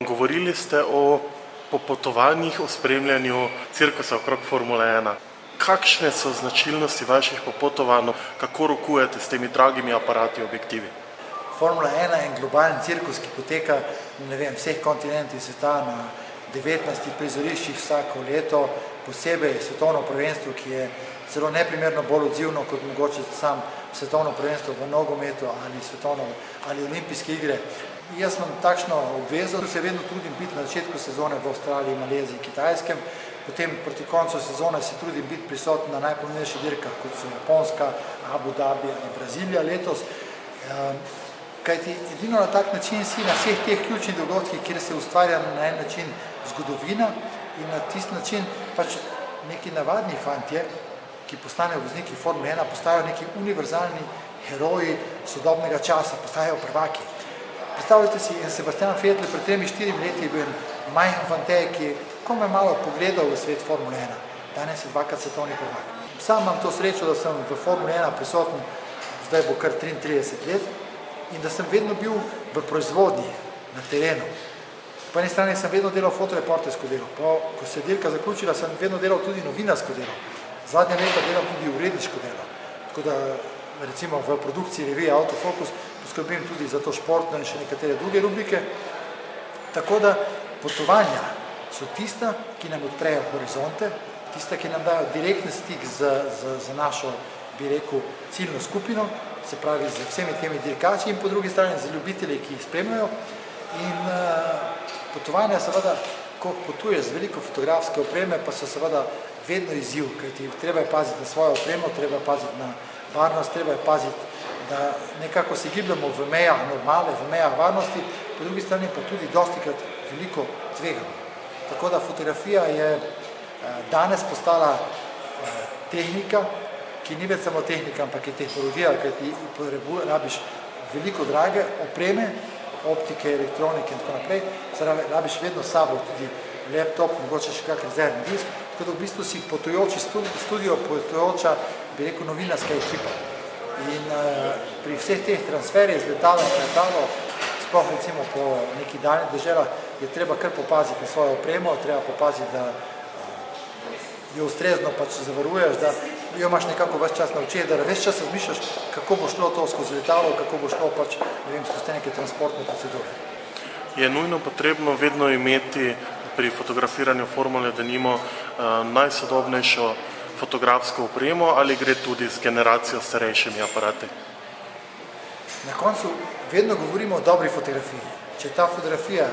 Govorili ste o popotovanjih, o spremljanju cirkusa okrog Formule 1. Kakšne so značilnosti vaših popotovanj, kako rokujete s temi dragimi aparati, objektivi? Formula 1 je globalen cirkus, ki poteka vseh kontinentih sveta na 19 prizoriščih vsako leto, posebej svetovno prvenstvo, ki je zelo neprimerno bolj odzivno kot mogoče sam svetovno prvenstvo v nogometu ali olimpijske igre. Jaz imam takšno obvezo, da se vedno trudim biti na začetku sezone v Avstraliji, Maleziji, Kitajskem, potem proti koncu sezone se trudim biti prisoten na najpomembnejših dirkah, kot so Japonska, Abu Dhabi in Brazilija letos. Kajti edino na tak način si na vseh teh ključnih dogodkih, kjer se ustvarja na en način zgodovina in na tist način pač neki navadni fantje, ki postanejo vozniki Formule 1, postajajo neki univerzalni heroji sodobnega časa, postajajo prvaki. Predstavljajte si, Sebastian Vettel pred 3-4 leti je bil majhen fantej, ki je komaj malo pogledal v svet Formule 1. Danes je dvakrat svetovni prvak. Sam imam to srečo, da sem v Formule 1 prisoten, zdaj bo kar 33 let, in da sem vedno bil v proizvodnji, na terenu. Po eni strani sem vedno delal fotoreportersko delo, ko se je dirka zaključila, sem vedno delal tudi novinarsko delo. Zadnje leta delam tudi uredniško delo. Tako da recimo v produkciji revije Autofocus poskrbim tudi za to športno in še nekatere druge rubrike. Tako da potovanja so tista, ki nam odprejo horizonte, tista, ki nam dajo direktni stik z našo, bi rekel, ciljno skupino, se pravi z vsemi temi dirkači in po drugi strani z ljubitelji, ki jih spremljajo. In potovanja seveda, ko potuješ z veliko fotografske opreme, pa so seveda vedno izziv, kajti treba je paziti na svojo opremo, treba je paziti na varnost, treba je paziti, da nekako se gibljamo v mejah normale, v mejah varnosti, po drugi strani pa tudi dostikrat veliko tvegamo. Tako da fotografija je danes postala tehnika, ki ni več samo tehnika, ampak je tehnologija, ker ti rabiš veliko drage opreme, optike, elektronike in tako naprej, rabiš vedno s sabo tudi laptop, mogoče še kak rezervni disk, tako da v bistvu si potujoči studio, potujoča, bi rekel, novinarska ekipa. In pri vseh teh transferih z letalo in letalo, sploh recimo po neki daljnih deželah, je treba kar popaziti na svojo opremo, treba popaziti, da jo ustrezno pač zavaruješ, da jo imaš nekako ves čas na očeh, da ves čas razmišljaš, kako bo šlo to skozi letalo, kako bo šlo pač, ne vem, skozi neke transportne procedure. Je nujno potrebno vedno imeti pri fotografiranju formule, da nimo najsodobnejšo fotografsko opremo ali gre tudi z generacijo starejšimi aparati? Na koncu vedno govorimo o dobri fotografiji. Če je ta fotografija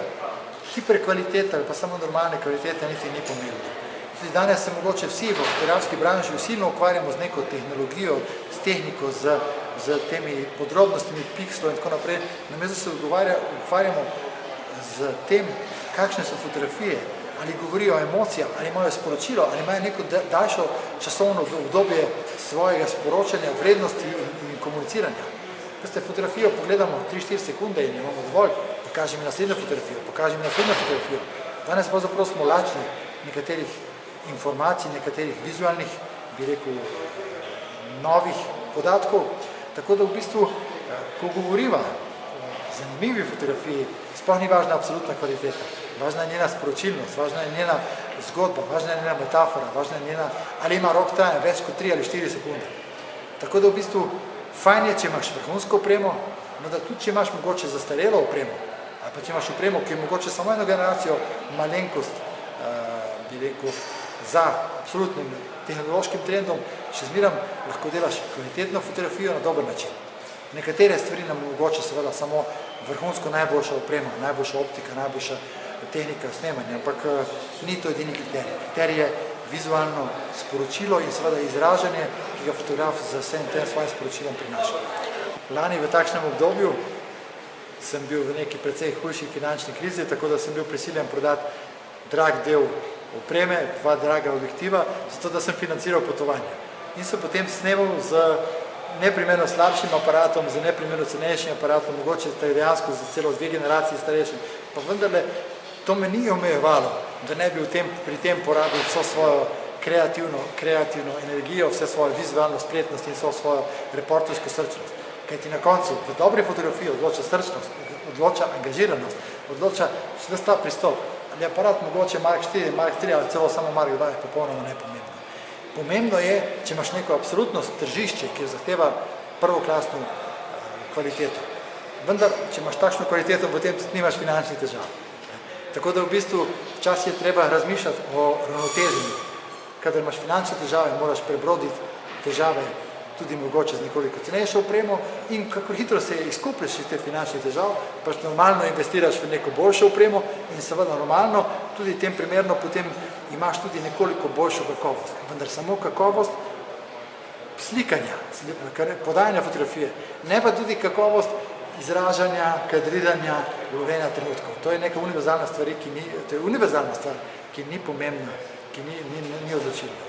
hiperkvaliteta ali pa samo normalne kvalitete, niti ni pomembno. Tudi danes se mogoče vsi v fotografski branži usilno ukvarjamo z neko tehnologijo, s tehniko, z temi podrobnostmi, pikslov in tako naprej. Namesto se ukvarjamo z tem, kakšne so fotografije, ali govorijo o emocijah, ali imajo sporočilo, ali imajo neko daljšo časovno obdobje svojega sporočanja, vrednosti in komuniciranja. Veste, fotografijo pogledamo 3-4 sekunde in imamo dovolj, pokaži mi naslednjo fotografijo. Danes pravzaprav smo lačni nekaterih informacij, nekaterih vizualnih, bi rekel, novih podatkov, tako da v bistvu, ko govoriva o zanimivi fotografiji, sploh ni važna absolutna kvaliteta. Važna je njena sporočilnost, važna je njena zgodba, važna je njena metafora, važna je njena, ali ima rok trajanja več kot 3 ali 4 sekunde. Tako da v bistvu fajn je, če imaš vrhunsko opremo, no da tudi če imaš mogoče zastarelo opremo, ali pa če imaš opremo, ki je mogoče samo eno generacijo malenkost, bi rekel, za absolutnim tehnološkim trendom, še zmeram lahko delaš kvalitetno fotografijo na dober način. Nekatere stvari nam mogoče seveda samo vrhunsko najboljša oprema, najboljša optika, najboljša tehnika snemanja, ampak ni to edini kriterij. Kriterij je vizualno sporočilo in seveda izražanje, ki ga fotograf z vsem tem svojim sporočilom prinaša. Lani v takšnem obdobju sem bil v neki precej hujši finančni krizi, tako da sem bil prisiljen prodati drag del opreme, 2 draga objektiva, zato da sem financiral potovanje. In sem potem snemal z neprimerno slabšim aparatom, z neprimerno cenejšim aparatom, mogoče dejansko za celo 2 generacije starejšim, pa vendarle to me ni omejevalo, da ne bi pri tem porabil vso svojo kreativno energijo, vse svojo vizualno spretnost in vso svojo reportersko srčnost. Kajti na koncu v dobri fotografiji odloča srčnost, odloča angažiranost, odloča vse ta pristop. Ali je aparat mogoče Mark 4, Mark 3 ali celo samo Mark 2 je popolnoma nepomembno. Pomembno je, če imaš neko absolutno tržišče, ki zahteva prvoklasno kvaliteto. Vendar, če imaš takšno kvaliteto, potem nimaš finančnih težav. Tako da v bistvu včasih je treba razmišljati o ravnoteženju. Kadar imaš finančne težave, moraš prebroditi težave tudi mogoče z nekoliko cenejšo opremo in kako hitro se izkupiš iz te finančnih težav, pač normalno investiraš v neko boljšo opremo in seveda normalno tudi v tem primerno potem imaš tudi nekoliko boljšo kakovost. Vendar samo kakovost slikanja, podajanja fotografije, ne pa tudi kakovost izražanja, kadriranja, lovljenja trenutkov. To je neka univerzalna stvar, ki ni pomembna, ki ni odločilna.